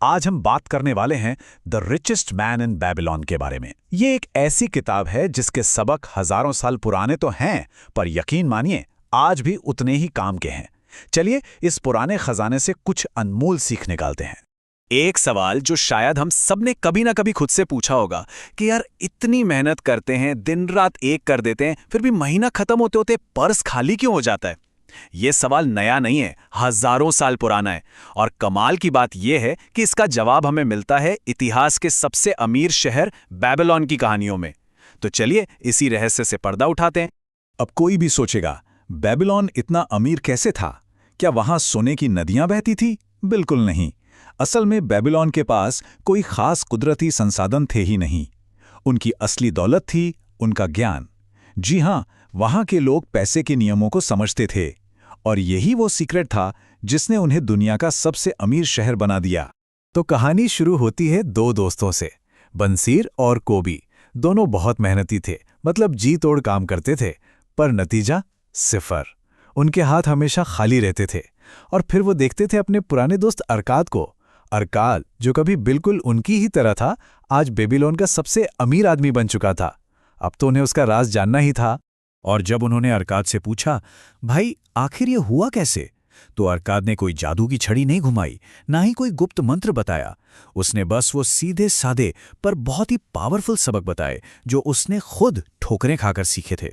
आज हम बात करने वाले हैं the richest man in Babylon के बारे में। ये एक ऐसी किताब है जिसके सबक हजारों साल पुराने तो हैं, पर यकीन मानिए आज भी उतने ही काम के हैं। चलिए इस पुराने खजाने से कुछ अनमोल सीख निकालते हैं। एक सवाल जो शायद हम सब ने कभी ना कभी खुद से पूछा होगा कि यार इतनी मेहनत करते हैं, दिन रात एक कर देते हैं, फिर भी महीना खत्म होते होते पर्स खाली क्यों हो जाता है। ये सवाल नया नहीं है, हजारों साल पुराना है। और कमाल की बात यह है कि इसका जवाब हमें मिलता है इतिहास के सबसे अमीर शहर बेबीलोन की कहानियों में। तो चलिए इसी रहस्य से पर्दा उठाते हैं। अब कोई भी सोचेगा, बेबीलोन इतना अमीर कैसे था? क्या वहां सोने की नदियां बहती थी? बिल्कुल नहीं। असल में बेबीलोन के पास कोई खास कुदरती संसाधन थे ही नहीं। उनकी असली दौलत थी उनका ज्ञान। जी हां, वहां के लोग पैसे के नियमों को समझते थे, और यही वो सीक्रेट था जिसने उन्हें दुनिया का सबसे अमीर शहर बना दिया। तो कहानी शुरू होती है दो दोस्तों से, बंसीर और कोबी। दोनों बहुत मेहनती थे, मतलब जी तोड़ काम करते थे, पर नतीजा सिफर। उनके हाथ हमेशा खाली रहते थे। और फिर वो देखते थे अपने पुराने दोस्त अरकाद को। अरकाद, जो कभी बिल्कुल उनकी ही तरह था, आज बेबीलोन का सबसे अमीर आदमी बन चुका था। अब तो उन्हें उसका राज जानना ही था। और जब उन्होंने अरकाद से पूछा, भाई आखिर ये हुआ कैसे, तो अरकाद ने कोई जादू की छड़ी नहीं घुमाई, ना ही कोई गुप्त मंत्र बताया। उसने बस वो सीधे सादे पर बहुत ही पावरफुल सबक बताए जो उसने खुद ठोकरें खाकर सीखे थे।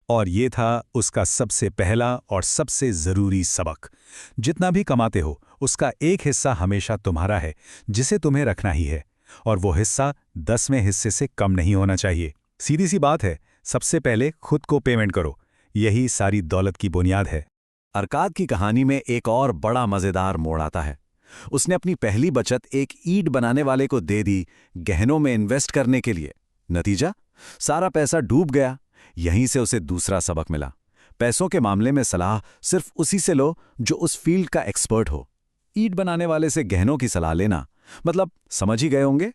और ये था उसका सबसे पहला और सबसे जरूरी सबक। जितना भी कमाते हो उसका एक हिस्सा हमेशा तुम्हारा है, जिसे तुम्हें रखना ही है। और वो हिस्सा 10वें हिस्से से कम नहीं होना चाहिए। सीधी सी बात है, सबसे पहले खुद को पेमेंट करो। यही सारी दौलत की बुनियाद है। अरकाद की कहानी में एक और बड़ा मजेदार मोड़ आता है। उसने अपनी पहली बचत एक ईंट बनाने वाले को दे दी, गहनों में इन्वेस्ट करने के लिए। नतीजा, सारा पैसा डूब गया। यहीं से उसे दूसरा सबक मिला। पैसों के मामले में सलाह सिर्फ उसी से लो जो उस फील्ड का एक्सपर्ट हो। ईंट बनाने वाले से गहनों की सलाह लेना, मतलब समझ ही गए होंगे।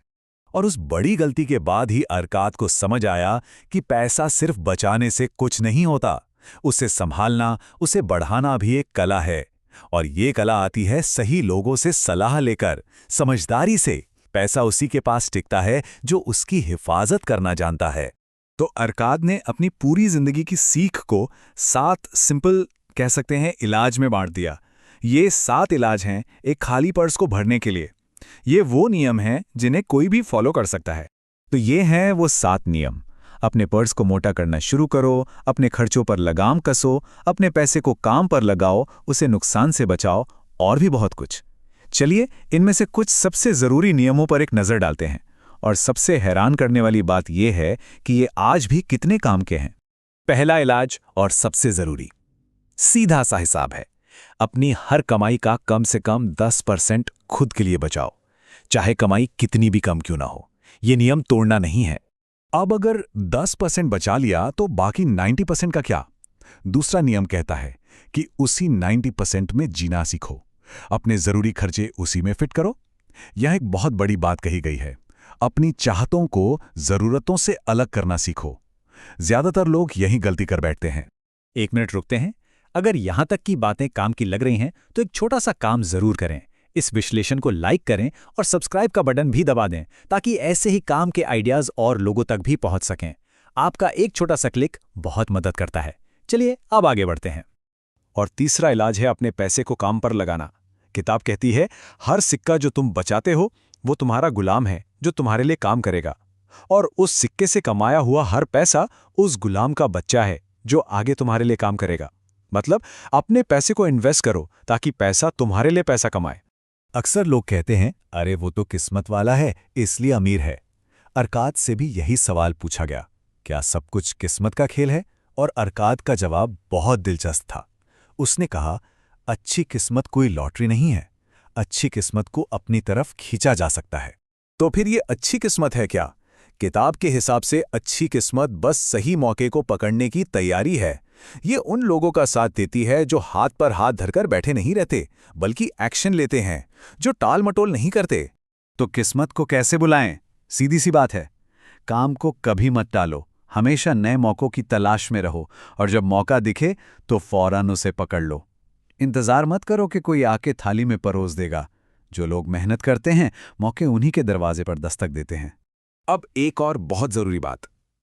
और उस बड़ी गलती के बाद ही अरकाद को समझ आया कि पैसा सिर्फ बचाने से कुछ नहीं होता। उसे संभालना, उसे बढ़ाना भी एक कला है। और ये कला आती है सही लोगों से सलाह लेकर, समझदारी से। पैसा उसी के पास टिकता है जो उसकी हिफाजत करना जानता है। तो अरकाद ने अपनी पूरी जिंदगी की सीख को 7 सिंपल, कह सकते हैं, इलाज में बांट दिया। ये 7 इलाज हैं एक खाली पर्स को भरने के लिए। ये वो नियम हैं जिन्हें कोई भी फॉलो कर सकता है। तो ये हैं वो 7 नियम। अपने पर्स को मोटा करना शुरू करो, अपने खर्चों पर लगाम कसो, अपने पैसे को काम पर लगाओ, उसे नुकसान से बचाओ, और भी बहुत कुछ। चलिए इनमें से कुछ सबसे जरूरी नियमों पर एक नजर डालते हैं। और सबसे हैरान करने वाली बात यह है कि ये आज भी कितने काम के हैं। पहला इलाज और सबसे जरूरी, सीधा सा हिसाब है। अपनी हर कमाई का कम से कम 10% खुद के लिए बचाओ, चाहे कमाई कितनी भी कम क्यों ना हो। यह नियम तोड़ना नहीं है। अब अगर 10% बचा लिया तो बाकी 90% का क्या? दूसरा नियम कहता है कि उसी 90% में जीना सीखो। अपने जरूरी खर्चे उसी में फिट करो। यह एक बहुत बड़ी बात कही गई है। अपनी चाहतों को जरूरतों से अलग करना सीखो। ज्यादातर लोग यही गलती कर बैठते हैं। 1 मिनट रुकते हैं। अगर यहां तक की बातें काम की लग रही हैं तो एक छोटा सा काम जरूर करें। इस विश्लेषण को लाइक करें और सब्सक्राइब का बटन भी दबा दें, ताकि ऐसे ही काम के आइडियाज और लोगों तक भी पहुंच सकें। आपका एक छोटा सा क्लिक बहुत मदद करता है। चलिए अब आगे बढ़ते हैं। और तीसरा इलाज है अपने पैसे को काम पर लगाना। किताब कहती है, हर सिक्का जो तुम बचाते हो वो तुम्हारा गुलाम है जो तुम्हारे लिए काम करेगा। और उस सिक्के से कमाया हुआ हर पैसा उस गुलाम का बच्चा है जो आगे तुम्हारे लिए काम करेगा। मतलब अपने पैसे को इन्वेस्ट करो ताकि पैसा तुम्हारे लिए पैसा कमाए। अक्सर लोग कहते हैं, अरे वो तो किस्मत वाला है इसलिए अमीर है। अरकाद से भी यही सवाल पूछा गया, क्या सब कुछ किस्मत का खेल है? और अरकाद का जवाब बहुत दिलचस्प था। उसने कहा, अच्छी किस्मत कोई लॉटरी नहीं है। अच्छी किस्मत को अपनी तरफ खींचा जा सकता है। तो फिर ये अच्छी किस्मत है क्या? किताब के हिसाब से अच्छी किस्मत बस सही मौके को पकड़ने की तैयारी है। ये उन लोगों का साथ देती है जो हाथ पर हाथ धरकर बैठे नहीं रहते, बल्कि एक्शन लेते हैं, जो टाल मटोल नहीं करते। तो किस्मत को कैसे बुलाएं? सीधी सी बात है, काम को कभी मत टालो। हमेशा नए मौकों की तलाश में रहो, और जब मौका दिखे तो फौरन उसे पकड़ लो। इंतजार मत करो कि कोई आके थाली में परोस देगा। जो लोग मेहनत करते हैं, मौके उन्हीं के दरवाजे पर दस्तक देते हैं। अब एक और बहुत जरूरी बात,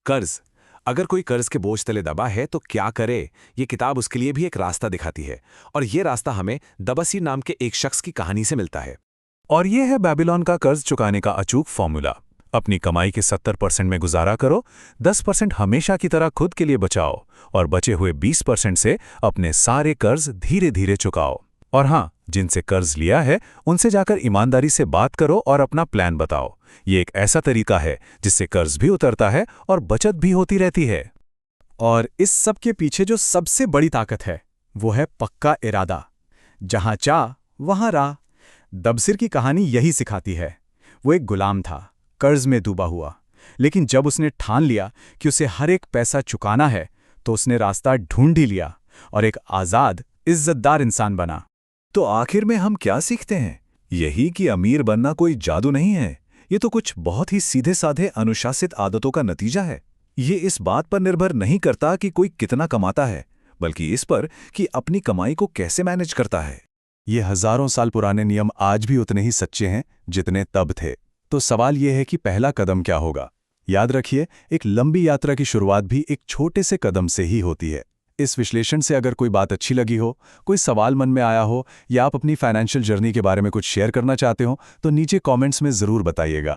कर्ज। अगर कोई कर्ज के बोझ तले दबा है तो क्या करे, ये किताब उसके लिए भी एक रास्ता दिखाती है। और ये रास्ता हमें दबसीर नाम के एक शख्स की कहानी से मिलता है। और ये है बेबीलोन का कर्ज चुकाने का अचूक फॉर्मूला। अपनी कमाई के 70% में गुजारा करो, 10% हमेशा की तरह खुद के लिए बचाओ और बचे हुए 20% से अपने सारे कर्ज धीरे धीरे चुकाओ। और हाँ, जिनसे कर्ज लिया है उनसे जाकर ईमानदारी से बात करो और अपना प्लान बताओ। ये एक ऐसा तरीका है जिससे कर्ज भी उतरता है और बचत भी होती रहती है। और इस सब के पीछे जो सबसे बड़ी ताकत है वो है पक्का इरादा। जहां चाह वहां राह। दबसिर की कहानी यही सिखाती है। वो एक गुलाम था, कर्ज में डूबा हुआ, लेकिन जब उसने ठान लिया कि उसे हर एक पैसा चुकाना है तो उसने रास्ता ढूंढ ही लिया और एक आज़ाद, इज्जतदार इंसान बना। तो आखिर में हम क्या सीखते हैं? यही कि अमीर बनना कोई जादू नहीं है। ये तो कुछ बहुत ही सीधे साधे अनुशासित आदतों का नतीजा है। ये इस बात पर निर्भर नहीं करता कि कोई कितना कमाता है, बल्कि इस पर कि अपनी कमाई को कैसे मैनेज करता है। ये हजारों साल पुराने नियम आज भी उतने ही सच्चे हैं जितने तब थे। तो सवाल ये है कि पहला कदम क्या होगा? याद रखिए, एक लंबी यात्रा की शुरुआत भी एक छोटे से कदम से ही होती है। इस विश्लेषण से अगर कोई बात अच्छी लगी हो, कोई सवाल मन में आया हो या आप अपनी फाइनेंशियल जर्नी के बारे में कुछ शेयर करना चाहते हो तो नीचे कमेंट्स में ज़रूर बताइएगा।